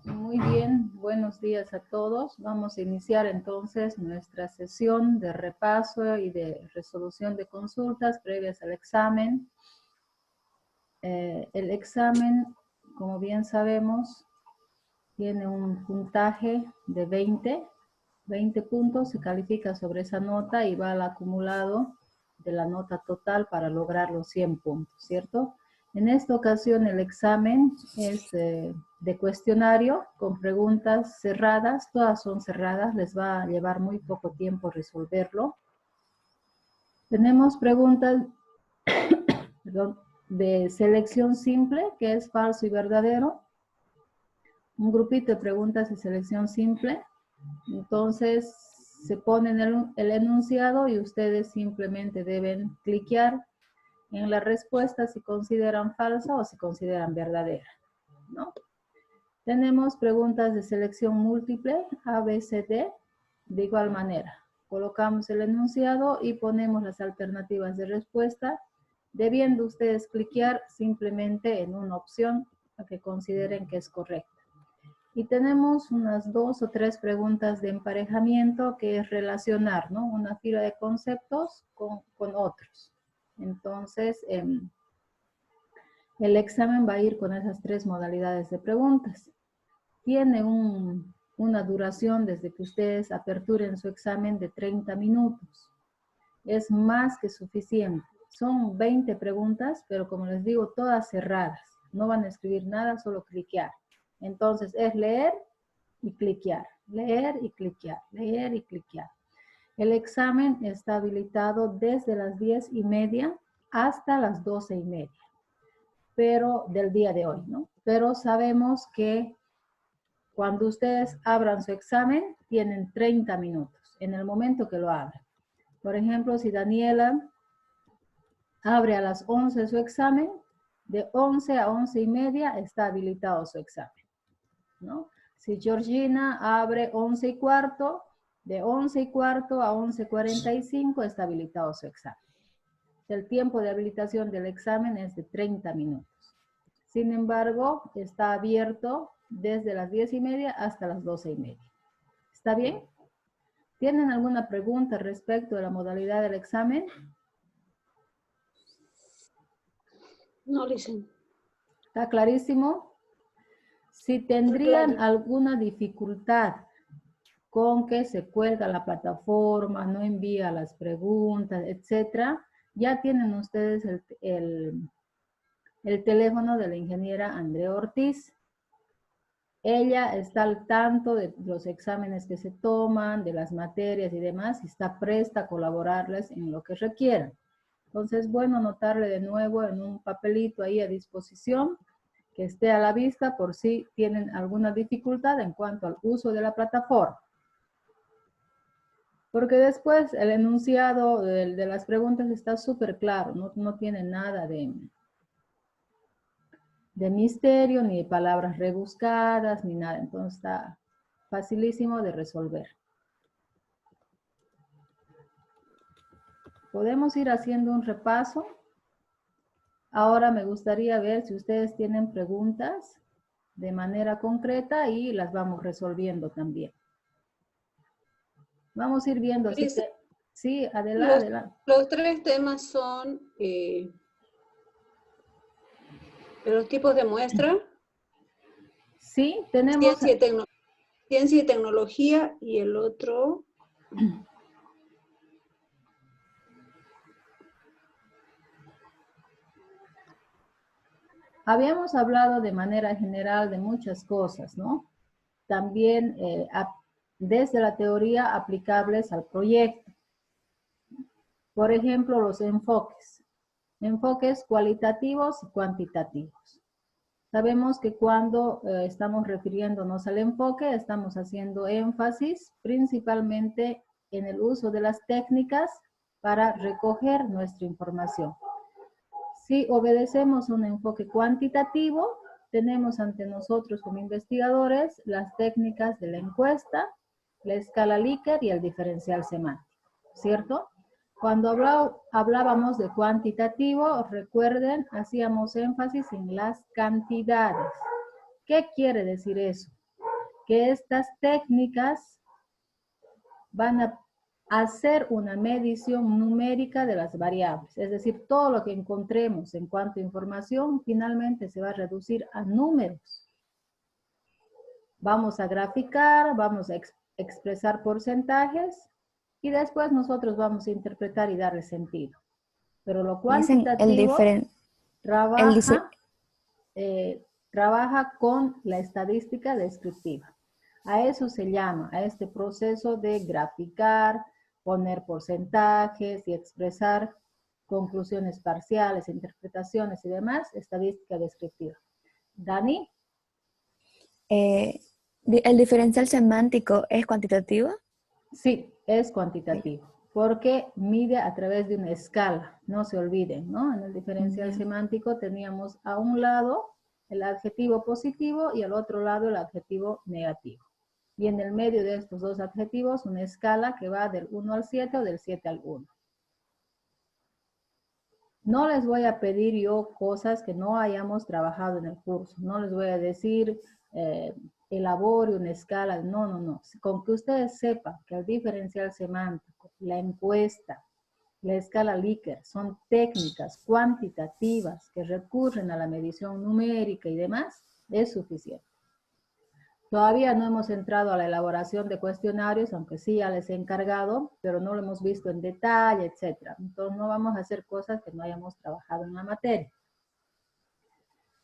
Muy bien, buenos días a todos. Vamos a iniciar entonces nuestra sesión de repaso y de resolución de consultas previas al examen. El examen, como bien sabemos, tiene un puntaje de 20 puntos, se califica sobre esa nota y va al acumulado de la nota total para lograr los 100 puntos, ¿cierto? En esta ocasión el examen es de cuestionario con preguntas cerradas, todas son cerradas, les va a llevar muy poco tiempo resolverlo. Tenemos preguntas de selección simple, que es falso y verdadero. Un grupito de preguntas de selección simple. Entonces se pone el enunciado y ustedes simplemente deben cliquear en la respuesta si consideran falsa o si consideran verdadera, ¿no? Tenemos preguntas de selección múltiple, A, B, C, D, de igual manera. Colocamos el enunciado y ponemos las alternativas de respuesta, debiendo ustedes cliquear simplemente en una opción que consideren que es correcta. Y tenemos unas 2 o 3 preguntas de emparejamiento, que es relacionar, ¿no?, una fila de conceptos con otros. Entonces, el examen va a ir con esas 3 modalidades de preguntas. Tiene una duración desde que ustedes aperturen su examen de 30 minutos. Es más que suficiente. Son 20 preguntas, pero como les digo, todas cerradas. No van a escribir nada, solo cliquear. Entonces, es leer y cliquear, leer y cliquear, leer y cliquear. El examen está habilitado desde las 10:30 hasta las 12:30, pero del día de hoy, ¿no? Pero sabemos que cuando ustedes abran su examen, tienen 30 minutos en el momento que lo abran. Por ejemplo, si Daniela abre a las 11 su examen, de 11 a 11:30 está habilitado su examen, ¿no? Si Georgina abre 11:15, de 11:15 a 11:45 está habilitado su examen. El tiempo de habilitación del examen es de 30 minutos. Sin embargo, está abierto desde las 10:30 hasta las 12:30. ¿Está bien? ¿Tienen alguna pregunta respecto a la modalidad del examen? No, listen. ¿Está clarísimo? Si tendrían alguna dificultad con que se cuelga la plataforma, no envía las preguntas, etcétera, ya tienen ustedes el teléfono de la ingeniera Andrea Ortiz. Ella está al tanto de los exámenes que se toman, de las materias y demás, y está presta a colaborarles en lo que requieran. Entonces, bueno, anotarle de nuevo en un papelito ahí a disposición, que esté a la vista por si tienen alguna dificultad en cuanto al uso de la plataforma. Porque después el enunciado de las preguntas está súper claro, no tiene nada de misterio, ni de palabras rebuscadas, ni nada. Entonces está facilísimo de resolver. Podemos ir haciendo un repaso. Ahora me gustaría ver si ustedes tienen preguntas de manera concreta y las vamos resolviendo también. Vamos a ir viendo. Así que, sí, adelante. Los 3 temas son los tipos de muestra. Sí, tenemos... Ciencia y tecnología, y el otro... Habíamos hablado de manera general de muchas cosas, ¿no? También desde la teoría aplicables al proyecto. Por ejemplo, los enfoques. Enfoques cualitativos y cuantitativos. Sabemos que cuando estamos refiriéndonos al enfoque, estamos haciendo énfasis principalmente en el uso de las técnicas para recoger nuestra información. Si obedecemos un enfoque cuantitativo, tenemos ante nosotros como investigadores las técnicas de la encuesta, la escala Likert y el diferencial semántico, ¿cierto? Cuando hablábamos de cuantitativo, recuerden, hacíamos énfasis en las cantidades. ¿Qué quiere decir eso? que estas técnicas van a hacer una medición numérica de las variables. Es decir, todo lo que encontremos en cuanto a información finalmente se va a reducir a números. Vamos a graficar, vamos a expresar porcentajes y después nosotros vamos a interpretar y darle sentido. Pero lo cuantitativo trabaja con la estadística descriptiva. A eso se llama, a este proceso de graficar, poner porcentajes y expresar conclusiones parciales, interpretaciones y demás, estadística descriptiva. ¿Dani? ¿El diferencial semántico es cuantitativo? Sí, es cuantitativo, porque mide a través de una escala, no se olviden, ¿no? En el diferencial semántico teníamos a un lado el adjetivo positivo y al otro lado el adjetivo negativo. Y en el medio de estos dos adjetivos, una escala que va del 1 al 7 o del 7 al 1. No les voy a pedir yo cosas que no hayamos trabajado en el curso. No les voy a decir, elabore una escala. No, no, no. Con que ustedes sepan que el diferencial semántico, la encuesta, la escala Likert son técnicas cuantitativas que recurren a la medición numérica y demás, es suficiente. Todavía no hemos entrado a la elaboración de cuestionarios, aunque sí ya les he encargado, pero no lo hemos visto en detalle, etc. Entonces no vamos a hacer cosas que no hayamos trabajado en la materia.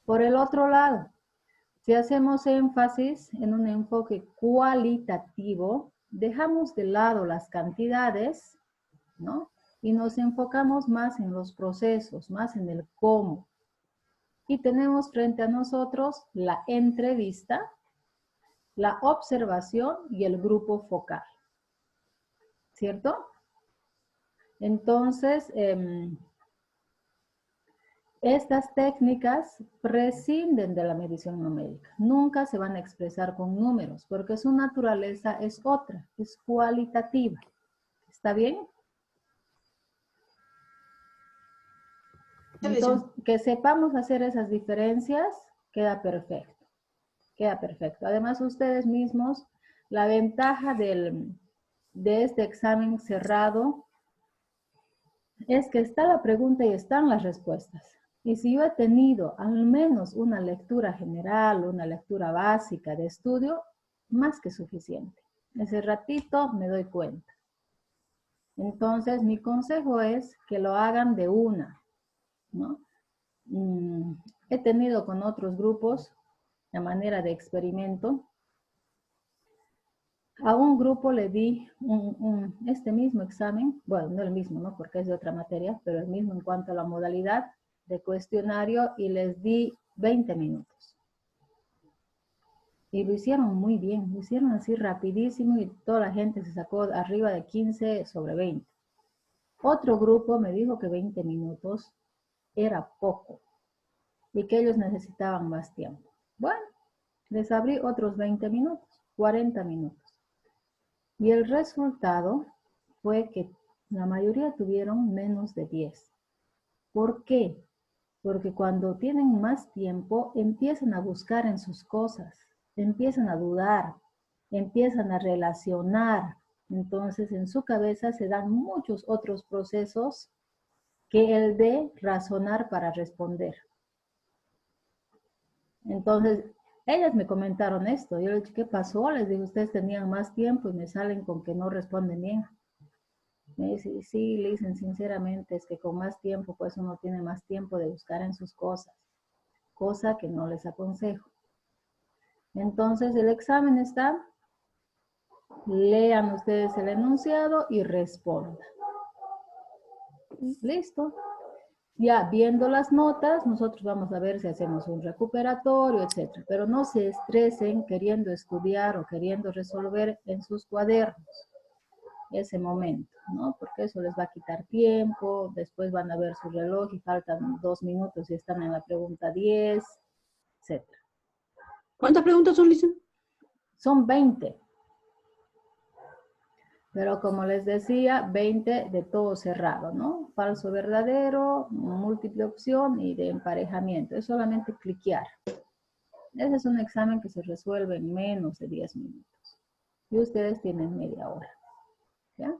Por el otro lado, si hacemos énfasis en un enfoque cualitativo, dejamos de lado las cantidades, ¿no? Y nos enfocamos más en los procesos, más en el cómo. Y tenemos frente a nosotros la entrevista, la observación y el grupo focal. ¿Cierto? Entonces, estas técnicas prescinden de la medición numérica. Nunca se van a expresar con números porque su naturaleza es otra, es cualitativa. ¿Está bien? Entonces, que sepamos hacer esas diferencias, queda perfecto. Queda perfecto. Además, ustedes mismos, la ventaja de este examen cerrado es que está la pregunta y están las respuestas. Y si yo he tenido al menos una lectura general, una lectura básica de estudio, más que suficiente. Ese ratito me doy cuenta. Entonces, mi consejo es que lo hagan de una, ¿no? He tenido con otros grupos la manera de experimento. A un grupo le di este mismo examen, bueno, no el mismo, ¿no? Porque es de otra materia, pero el mismo en cuanto a la modalidad de cuestionario y les di 20 minutos. Y lo hicieron muy bien, lo hicieron así rapidísimo y toda la gente se sacó arriba de 15 sobre 20. Otro grupo me dijo que 20 minutos era poco y que ellos necesitaban más tiempo. Bueno, les abrí otros 20 minutos, 40 minutos. Y el resultado fue que la mayoría tuvieron menos de 10. ¿Por qué? Porque cuando tienen más tiempo, empiezan a buscar en sus cosas, empiezan a dudar, empiezan a relacionar. Entonces, en su cabeza se dan muchos otros procesos que el de razonar para responder. Entonces, ellas me comentaron esto. Yo les dije, ¿qué pasó? Les dije, ustedes tenían más tiempo y me salen con que no responden bien. Me dice, sí, le dicen sinceramente, es que con más tiempo, pues uno tiene más tiempo de buscar en sus cosas, cosa que no les aconsejo. Entonces, el examen está, lean ustedes el enunciado y respondan. Listo. Ya viendo las notas, nosotros vamos a ver si hacemos un recuperatorio, etc. Pero no se estresen queriendo estudiar o queriendo resolver en sus cuadernos ese momento, ¿no? Porque eso les va a quitar tiempo, después van a ver su reloj y faltan 2 minutos y están en la pregunta 10, etc. ¿Cuántas preguntas son, Lisa? Son 20. Pero como les decía, 20 de todo cerrado, ¿no? Falso, verdadero, múltiple opción y de emparejamiento. Es solamente cliquear. Ese es un examen que se resuelve en menos de 10 minutos. Y ustedes tienen media hora. ¿Ya?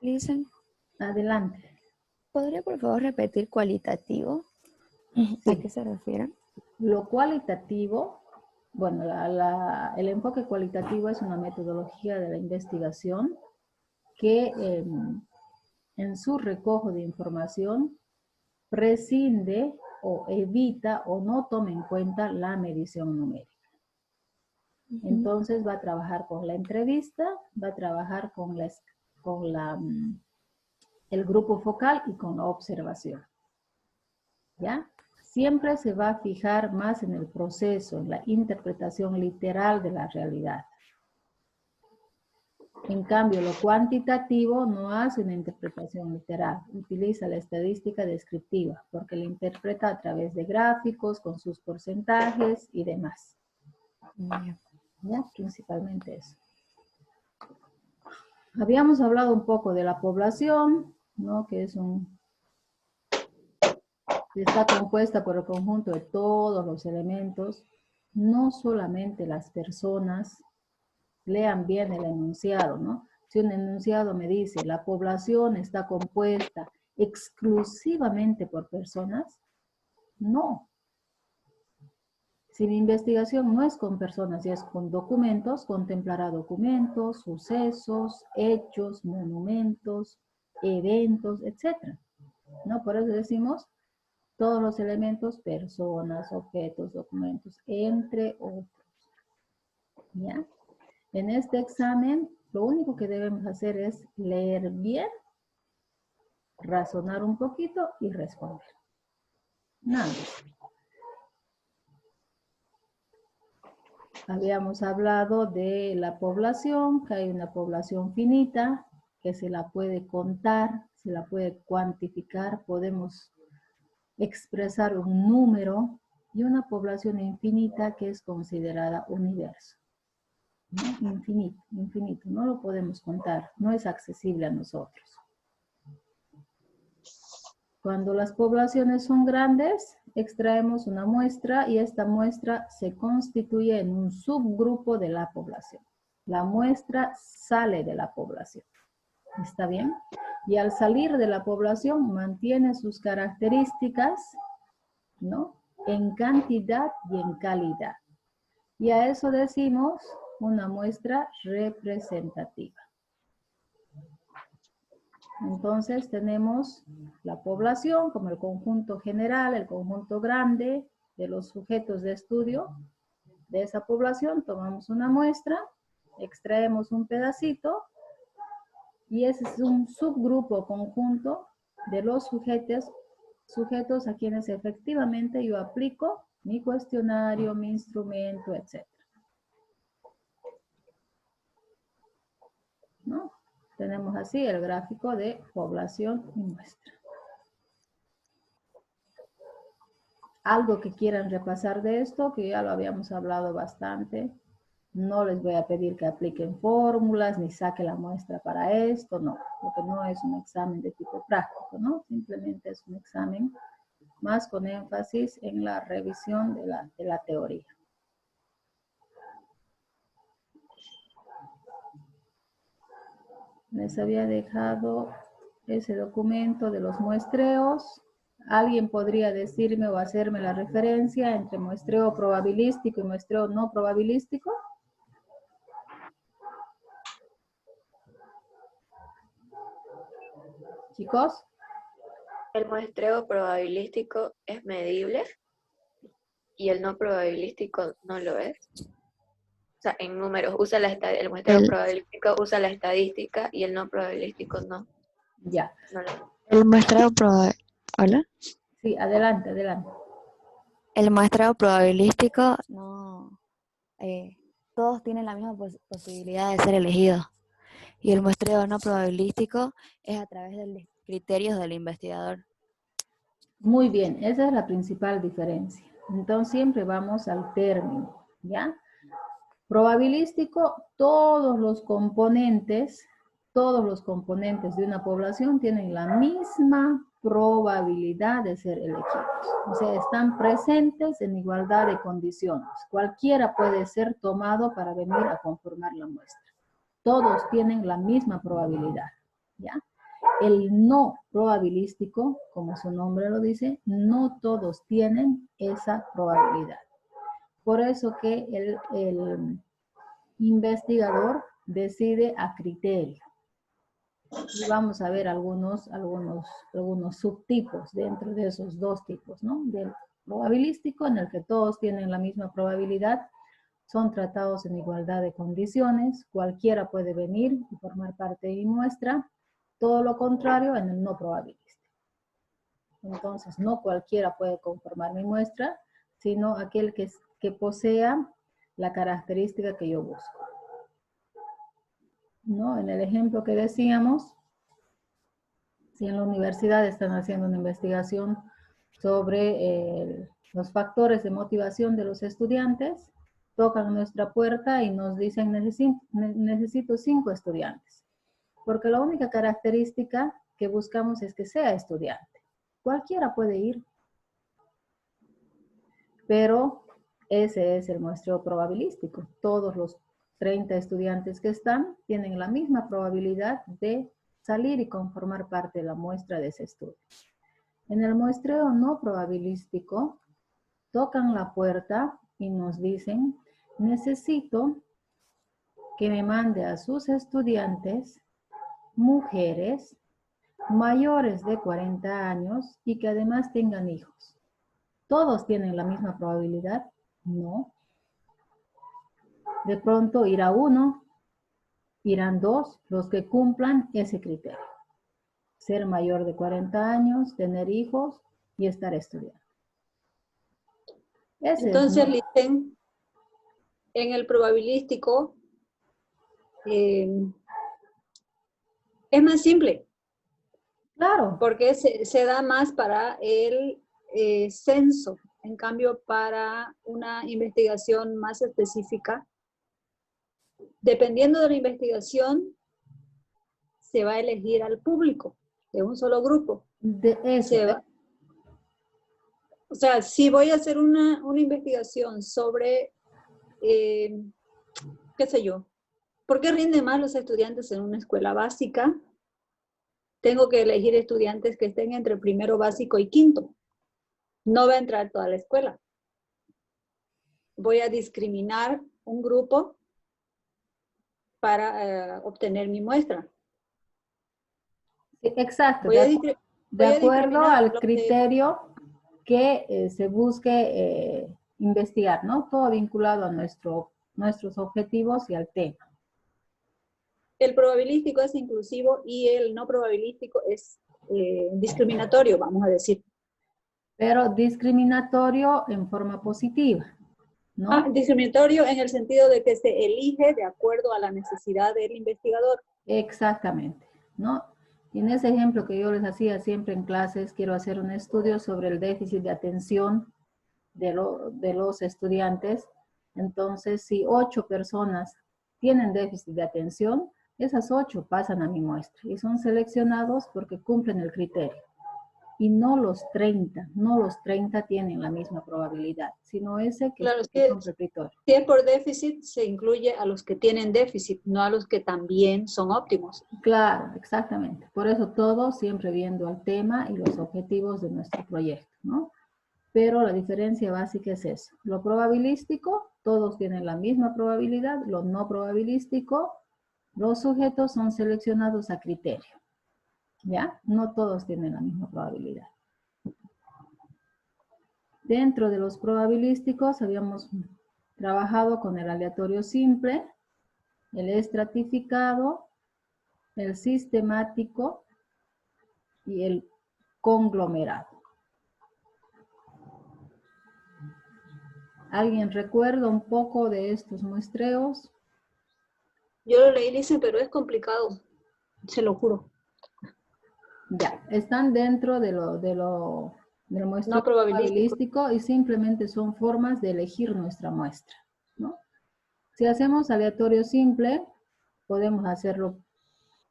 Listen, Adelante. ¿podría por favor repetir cualitativo? ¿A Sí. qué se refiere? Lo cualitativo, bueno, el enfoque cualitativo es una metodología de la investigación que en su recojo de información prescinde o evita o no toma en cuenta la medición numérica. Entonces va a trabajar con la entrevista, va a trabajar con el grupo focal y con la observación. ¿Ya? Siempre se va a fijar más en el proceso, en la interpretación literal de la realidad. En cambio, lo cuantitativo no hace una interpretación literal, utiliza la estadística descriptiva, porque la interpreta a través de gráficos, con sus porcentajes y demás. ¿Ya? Principalmente eso. Habíamos hablado un poco de la población, ¿no? Que está compuesta por el conjunto de todos los elementos, no solamente las personas. Lean bien el enunciado, ¿no? Si un enunciado me dice, la población está compuesta exclusivamente por personas, no. Si mi investigación no es con personas y es con documentos, contemplará documentos, sucesos, hechos, monumentos, eventos, etc. ¿No? Por eso decimos todos los elementos, personas, objetos, documentos, entre otros. ¿Ya? En este examen, lo único que debemos hacer es leer bien, razonar un poquito y responder. Nada más. Habíamos hablado de la población, que hay una población finita, que se la puede contar, se la puede cuantificar, podemos expresar un número, y una población infinita que es considerada universo. ¿No? Infinito, infinito, no lo podemos contar, no es accesible a nosotros. Cuando las poblaciones son grandes, extraemos una muestra y esta muestra se constituye en un subgrupo de la población. La muestra sale de la población. ¿Está bien? Y al salir de la población mantiene sus características, ¿no? En cantidad y en calidad. Y a eso decimos una muestra representativa. Entonces tenemos la población como el conjunto general, el conjunto grande de los sujetos de estudio de esa población. Tomamos una muestra, extraemos un pedacito y ese es un subgrupo conjunto de los sujetos a quienes efectivamente yo aplico mi cuestionario, mi instrumento, etc. ¿No? Tenemos así el gráfico de población y muestra. Algo que quieran repasar de esto, que ya lo habíamos hablado bastante. No les voy a pedir que apliquen fórmulas, ni saque la muestra para esto, no. Porque no es un examen de tipo práctico, ¿no? Simplemente es un examen más con énfasis en la revisión de la teoría. Les había dejado ese documento de los muestreos. ¿Alguien podría decirme o hacerme la referencia entre muestreo probabilístico y muestreo no probabilístico? Chicos. El muestreo probabilístico es medible y el no probabilístico no lo es. O sea, en números, el muestreo probabilístico usa la estadística y el no probabilístico no. Ya. No lo. El muestreo probabilístico. ¿Hola? Sí, adelante, adelante. El muestreo probabilístico no. Todos tienen la misma posibilidad de ser elegidos. Y el muestreo no probabilístico es a través de los criterios del investigador. Muy bien, esa es la principal diferencia. Entonces siempre vamos al término, ¿ya? Probabilístico, todos los componentes de una población tienen la misma probabilidad de ser elegidos. O sea, están presentes en igualdad de condiciones. Cualquiera puede ser tomado para venir a conformar la muestra. Todos tienen la misma probabilidad, ¿ya? El no probabilístico, como su nombre lo dice, no todos tienen esa probabilidad. Por eso que el investigador decide a criterio. Y vamos a ver algunos subtipos dentro de esos dos tipos, ¿no? Del probabilístico, en el que todos tienen la misma probabilidad, son tratados en igualdad de condiciones, cualquiera puede venir y formar parte de mi muestra, todo lo contrario en el no probabilístico. Entonces, no cualquiera puede conformar mi muestra, sino aquel que posea la característica que yo busco. ¿No? En el ejemplo que decíamos, si en la universidad están haciendo una investigación sobre los factores de motivación de los estudiantes, tocan nuestra puerta y nos dicen, necesito 5 estudiantes. Porque la única característica que buscamos es que sea estudiante. Cualquiera puede ir. Pero ese es el muestreo probabilístico. Todos los 30 estudiantes que están tienen la misma probabilidad de salir y conformar parte de la muestra de ese estudio. En el muestreo no probabilístico, tocan la puerta y nos dicen, necesito que me mande a sus estudiantes mujeres mayores de 40 años y que además tengan hijos. ¿Todos tienen la misma probabilidad? No. De pronto irá uno, irán 2, los que cumplan ese criterio. Ser mayor de 40 años, tener hijos y estar estudiando. Entonces, Licen, en el probabilístico es más simple. Claro. Porque se da más para el censo. En cambio, para una investigación más específica, dependiendo de la investigación, se va a elegir al público de un solo grupo. De eso. O sea, si voy a hacer una investigación sobre, qué sé yo, ¿por qué rinden más los estudiantes en una escuela básica? Tengo que elegir estudiantes que estén entre primero básico y quinto. No va a entrar toda la escuela. Voy a discriminar un grupo para obtener mi muestra. Exacto. De acuerdo al criterio que se busque investigar, ¿no? Todo vinculado a nuestros objetivos y al tema. El probabilístico es inclusivo y el no probabilístico es discriminatorio, vamos a decir. Pero discriminatorio en forma positiva, ¿no? Discriminatorio en el sentido de que se elige de acuerdo a la necesidad del investigador. Exactamente, ¿no? Y en ese ejemplo que yo les hacía siempre en clases, quiero hacer un estudio sobre el déficit de atención de los estudiantes. Entonces, si 8 personas tienen déficit de atención, esas 8 pasan a mi muestra y son seleccionados porque cumplen el criterio. Y no los 30 tienen la misma probabilidad, sino ese que claro, es un repetidor. Si es por déficit, se incluye a los que tienen déficit, no a los que también son óptimos. Claro, exactamente. Por eso todo siempre viendo al tema y los objetivos de nuestro proyecto, ¿no? Pero la diferencia básica es eso. Lo probabilístico, todos tienen la misma probabilidad. Lo no probabilístico, los sujetos son seleccionados a criterio. ¿Ya? No todos tienen la misma probabilidad. Dentro de los probabilísticos habíamos trabajado con el aleatorio simple, el estratificado, el sistemático y el conglomerado. ¿Alguien recuerda un poco de estos muestreos? Yo lo leí, Licen, pero es complicado, se lo juro. Ya, están dentro del muestreo No probabilístico y simplemente son formas de elegir nuestra muestra, ¿no? Si hacemos aleatorio simple, podemos hacerlo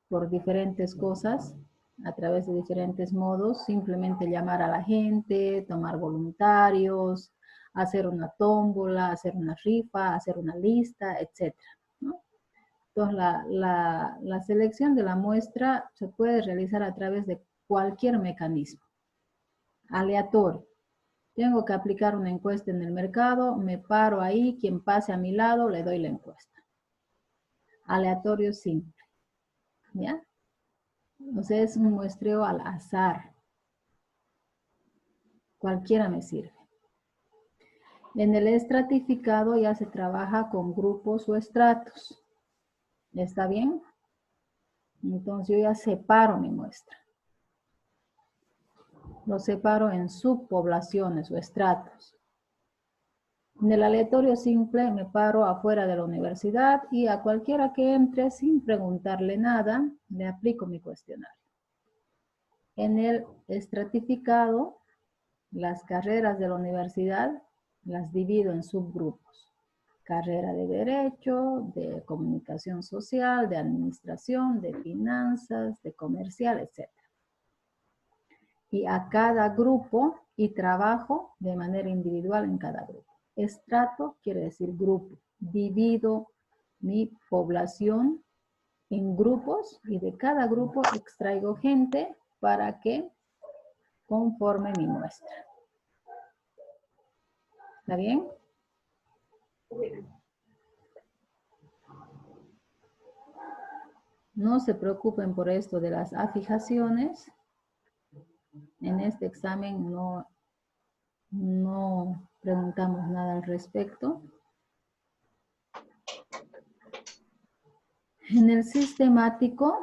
por diferentes cosas. a través de diferentes modos, simplemente llamar a la gente, tomar voluntarios, hacer una tómbola, hacer una rifa, hacer una lista, etc., ¿no? Entonces, la selección de la muestra se puede realizar a través de cualquier mecanismo. Aleatorio. Tengo que aplicar una encuesta en el mercado, me paro ahí, quien pase a mi lado, le doy la encuesta. Aleatorio simple. ¿Ya? Entonces es un muestreo al azar. Cualquiera me sirve. En el estratificado ya se trabaja con grupos o estratos. ¿Está bien? Entonces yo ya separo mi muestra. Lo separo en subpoblaciones o estratos. En el aleatorio simple me paro afuera de la universidad y a cualquiera que entre sin preguntarle nada, le aplico mi cuestionario. En el estratificado, las carreras de la universidad las divido en subgrupos. Carrera de Derecho, de Comunicación Social, de Administración, de Finanzas, de Comercial, etc. Y a cada grupo y trabajo de manera individual en cada grupo. Estrato quiere decir grupo. Divido mi población en grupos y de cada grupo extraigo gente para que conforme mi muestra. ¿Está bien? No se preocupen por esto de las afijaciones. En este examen no preguntamos nada al respecto. En el sistemático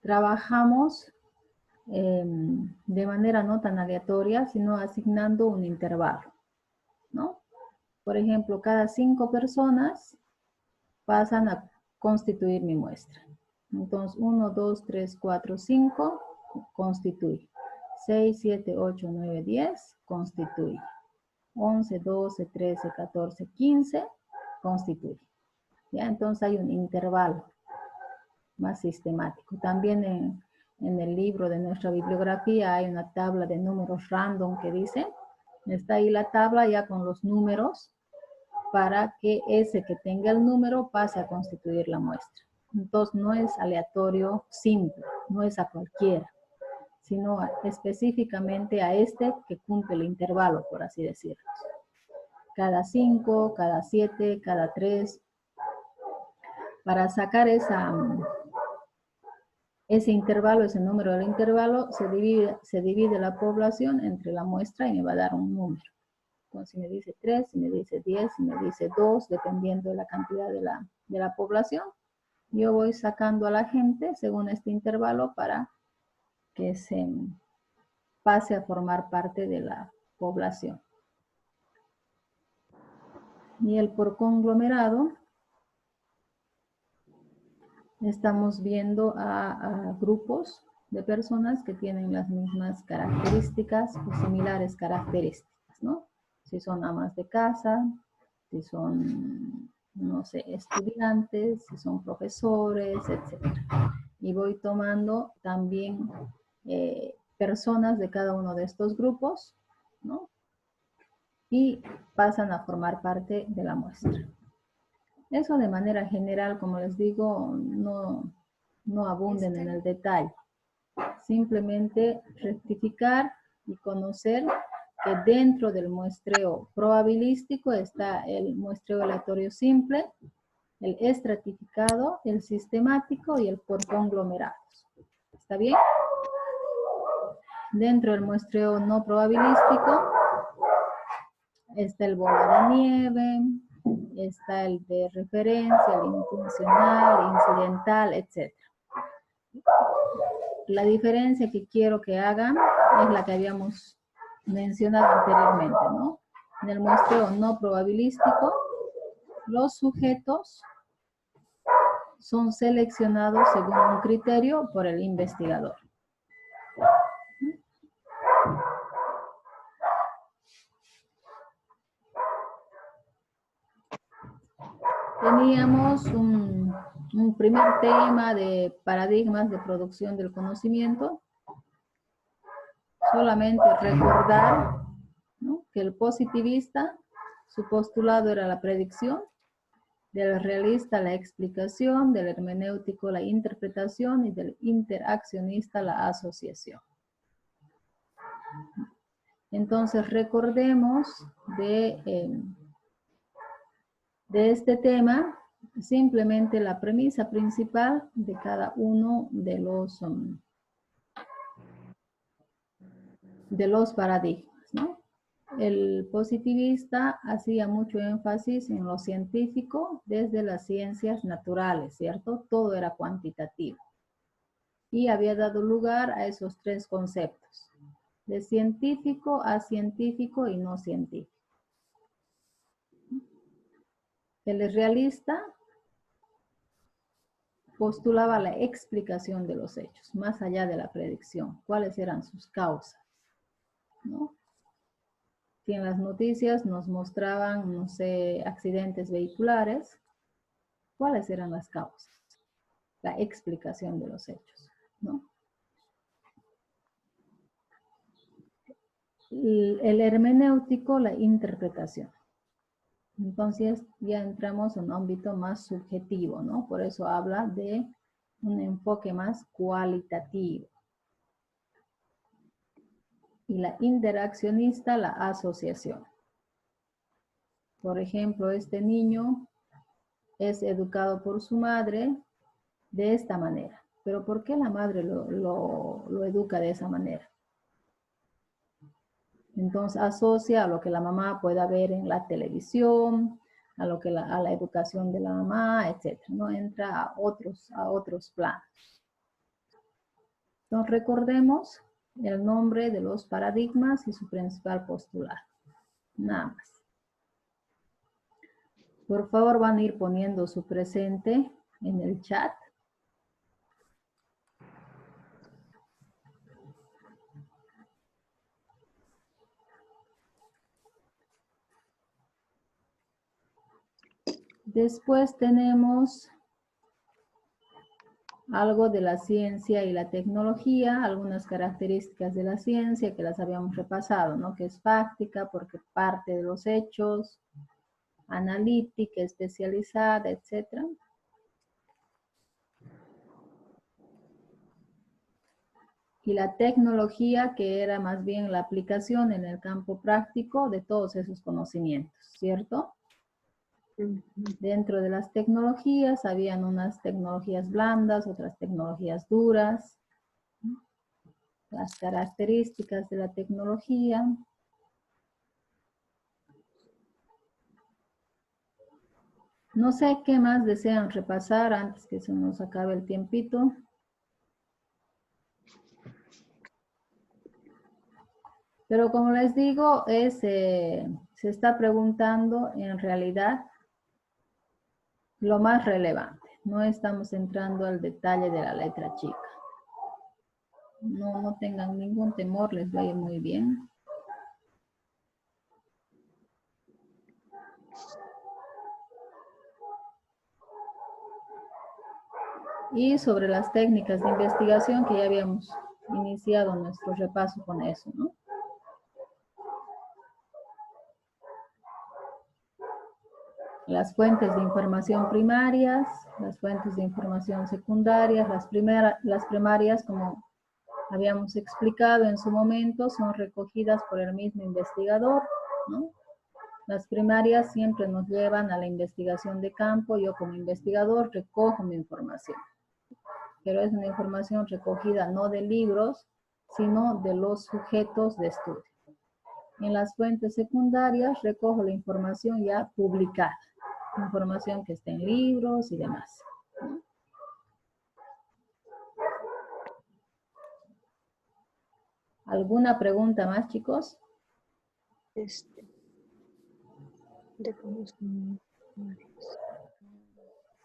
trabajamos de manera no tan aleatoria, sino asignando un intervalo, ¿no? Por ejemplo, cada 5 personas pasan a constituir mi muestra. Entonces, 1, 2, 3, 4, 5, constituye. 6, 7, 8, 9, 10, constituye. 11, 12, 13, 14, 15, constituye. ¿Ya? Entonces hay un intervalo más sistemático. También en el libro de nuestra bibliografía hay una tabla de números random que dice, está ahí la tabla ya con los números para que ese que tenga el número pase a constituir la muestra. Entonces no es aleatorio simple, no es a cualquiera, sino específicamente a este que cumple el intervalo, por así decirlo. Cada 5, cada 7, cada 3. Para sacar ese intervalo, ese número del intervalo, se divide la población entre la muestra y me va a dar un número. Entonces, si me dice 3, si me dice 10, si me dice 2, dependiendo de la cantidad de la población, yo voy sacando a la gente según este intervalo para que se pase a formar parte de la población. Y el por conglomerado, estamos viendo a grupos de personas que tienen las mismas características o similares características, ¿no? Si son amas de casa, si son, no sé, estudiantes, si son profesores, etc. Y voy tomando también personas de cada uno de estos grupos, ¿no? Y pasan a formar parte de la muestra. Eso de manera general, como les digo, no abunden en el detalle. Simplemente rectificar y conocer que dentro del muestreo probabilístico está el muestreo aleatorio simple, el estratificado, el sistemático y el por conglomerados. ¿Está bien? Dentro del muestreo no probabilístico está el bola de nieve, está el de referencia, el intencional, incidental, etc. La diferencia que quiero que hagan es la que habíamos mencionado anteriormente, ¿no? En el muestreo no probabilístico, los sujetos son seleccionados según un criterio por el investigador. Teníamos un primer tema de paradigmas de producción del conocimiento. Solamente recordar, ¿no?, que el positivista, su postulado era la predicción, del realista la explicación, del hermenéutico la interpretación y del interaccionista la asociación. Entonces recordemos de este tema simplemente la premisa principal de cada uno de los paradigmas, ¿no? El positivista hacía mucho énfasis en lo científico desde las ciencias naturales, ¿cierto? Todo era cuantitativo. Y había dado lugar a esos tres conceptos, de científico a científico y no científico. El realista postulaba la explicación de los hechos, más allá de la predicción. ¿Cuáles eran sus causas? ¿No? Si en las noticias nos mostraban, no sé, accidentes vehiculares, ¿cuáles eran las causas? La explicación de los hechos, ¿no? El hermenéutico, la interpretación. Entonces ya entramos en un ámbito más subjetivo, ¿no? Por eso habla de un enfoque más cualitativo. Y la interaccionista, la asociación. Por ejemplo, este niño es educado por su madre de esta manera. Pero ¿por qué la madre lo educa de esa manera? Entonces asocia a lo que la mamá pueda ver en la televisión, a la educación de la mamá, etc. No entra a otros planos. Entonces recordemos el nombre de los paradigmas y su principal postulado. Nada más. Por favor, van a ir poniendo su presente en el chat. Después tenemos algo de la ciencia y la tecnología, algunas características de la ciencia que las habíamos repasado, ¿no? Que es fáctica porque parte de los hechos, analítica, especializada, etc. Y la tecnología, que era más bien la aplicación en el campo práctico de todos esos conocimientos, ¿cierto? Dentro de las tecnologías, habían unas tecnologías blandas, otras tecnologías duras. Las características de la tecnología. No sé qué más desean repasar antes que se nos acabe el tiempito. Pero como les digo, se está preguntando en realidad lo más relevante. No estamos entrando al detalle de la letra chica. No tengan ningún temor, les va a ir muy bien. Y sobre las técnicas de investigación que ya habíamos iniciado nuestro repaso con eso, ¿no? Las fuentes de información primarias, las fuentes de información secundarias, las primarias, como habíamos explicado en su momento, son recogidas por el mismo investigador, ¿no? Las primarias siempre nos llevan a la investigación de campo. Yo como investigador recojo mi información, pero es una información recogida no de libros, sino de los sujetos de estudio. En las fuentes secundarias recojo la información ya publicada, información que está en libros y demás. ¿Alguna pregunta más, chicos?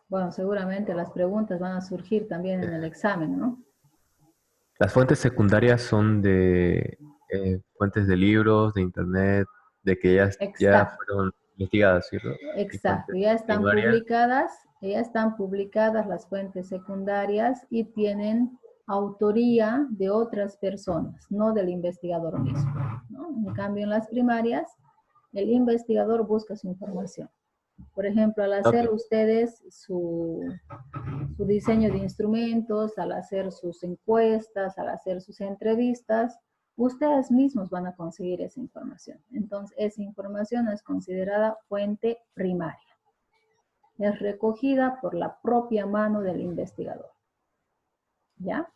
Bueno, seguramente las preguntas van a surgir también en el examen, ¿no? Las fuentes secundarias son de fuentes de libros, de internet, de que ya fueron investigadas, ¿cierto? Exacto, ya están publicadas Ya están publicadas las fuentes secundarias y tienen autoría de otras personas, no del investigador mismo, ¿no? En cambio, en las primarias, el investigador busca su información. Por ejemplo, al hacer ustedes su diseño de instrumentos, al hacer sus encuestas, al hacer sus entrevistas, ustedes mismos van a conseguir esa información. Entonces, esa información es considerada fuente primaria. Es recogida por la propia mano del investigador. ¿Ya?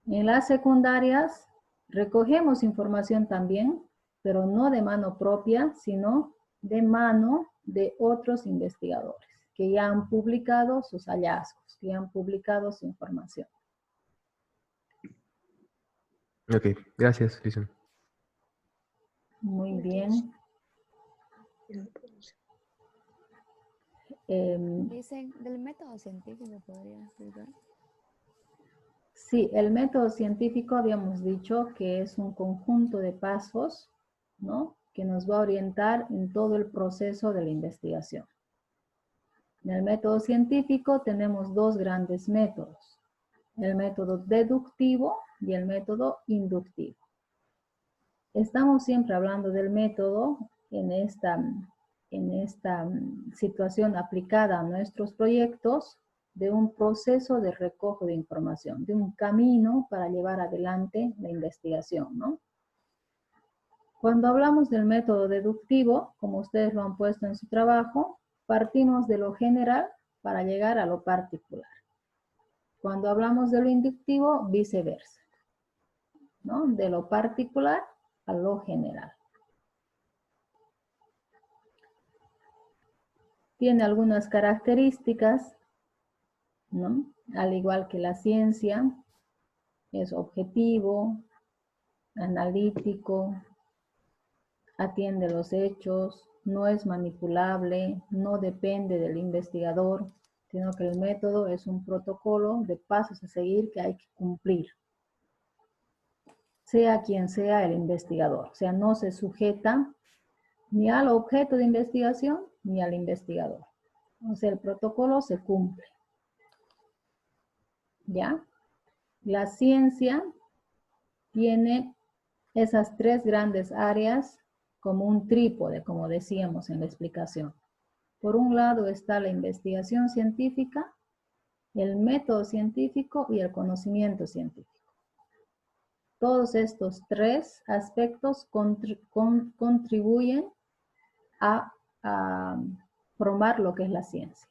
En las secundarias recogemos información también, pero no de mano propia, sino de mano de otros investigadores que ya han publicado sus hallazgos, que ya han publicado su información. Ok, gracias, Lison. Muy bien. Dicen, del método científico, ¿podría explicar? Sí, el método científico habíamos dicho que es un conjunto de pasos, ¿no?, que nos va a orientar en todo el proceso de la investigación. En el método científico tenemos dos grandes métodos, el método deductivo y el método inductivo. Estamos siempre hablando del método en esta situación aplicada a nuestros proyectos, de un proceso de recojo de información, de un camino para llevar adelante la investigación, ¿no? Cuando hablamos del método deductivo, como ustedes lo han puesto en su trabajo, partimos de lo general para llegar a lo particular. Cuando hablamos de lo inductivo, viceversa, ¿no? De lo particular a lo general. Tiene algunas características, ¿no? Al igual que la ciencia, es objetivo, analítico, atiende los hechos, no es manipulable, no depende del investigador, sino que el método es un protocolo de pasos a seguir que hay que cumplir, sea quien sea el investigador. O sea, no se sujeta ni al objeto de investigación ni al investigador. O sea, el protocolo se cumple. ¿Ya? La ciencia tiene esas tres grandes áreas como un trípode, como decíamos en la explicación. Por un lado está la investigación científica, el método científico y el conocimiento científico. Todos estos tres aspectos contribuyen a formar lo que es la ciencia.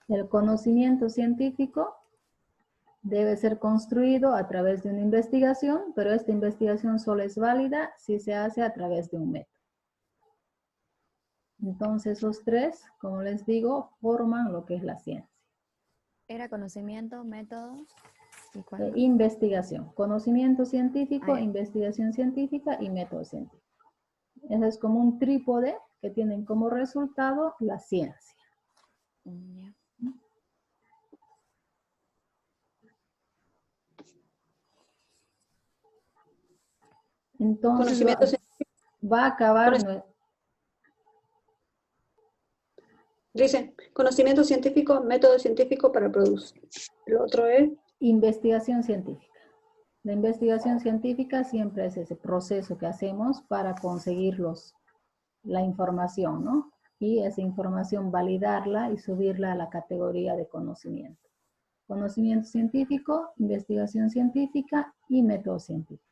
El conocimiento científico debe ser construido a través de una investigación, pero esta investigación solo es válida si se hace a través de un método. Entonces, esos tres, como les digo, forman lo que es la ciencia. Era conocimiento, método y ¿cuál? Investigación. Conocimiento científico, Ah, ya. investigación científica y método científico. Eso es como un trípode que tienen como resultado la ciencia. Ya. Entonces Conocimiento va a acabar... Dice, conocimiento científico, método científico para producir. El otro es investigación científica. La investigación científica siempre es ese proceso que hacemos para conseguir la información, ¿no? Y esa información validarla y subirla a la categoría de conocimiento. Conocimiento científico, investigación científica y método científico.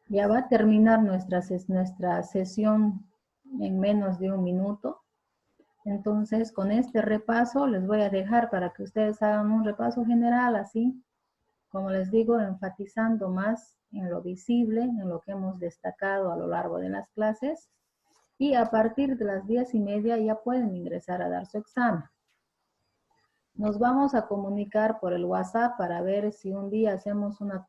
Ya va a terminar nuestra sesión en menos de un minuto. Entonces, con este repaso les voy a dejar para que ustedes hagan un repaso general, así, como les digo, enfatizando más en lo visible, en lo que hemos destacado a lo largo de las clases. Y a partir de las 10:30 ya pueden ingresar a dar su examen. Nos vamos a comunicar por el WhatsApp para ver si un día hacemos una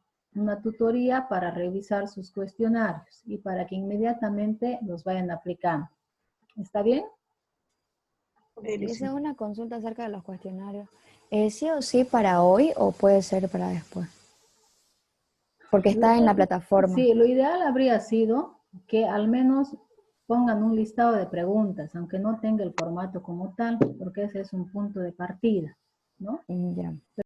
tutoría para revisar sus cuestionarios y para que inmediatamente los vayan aplicando. ¿Está bien? Hice una consulta acerca de los cuestionarios. ¿Sí o sí para hoy o puede ser para después? Porque está en la plataforma. Sí, lo ideal habría sido que al menos pongan un listado de preguntas, aunque no tenga el formato como tal, porque ese es un punto de partida, ¿no? Ya.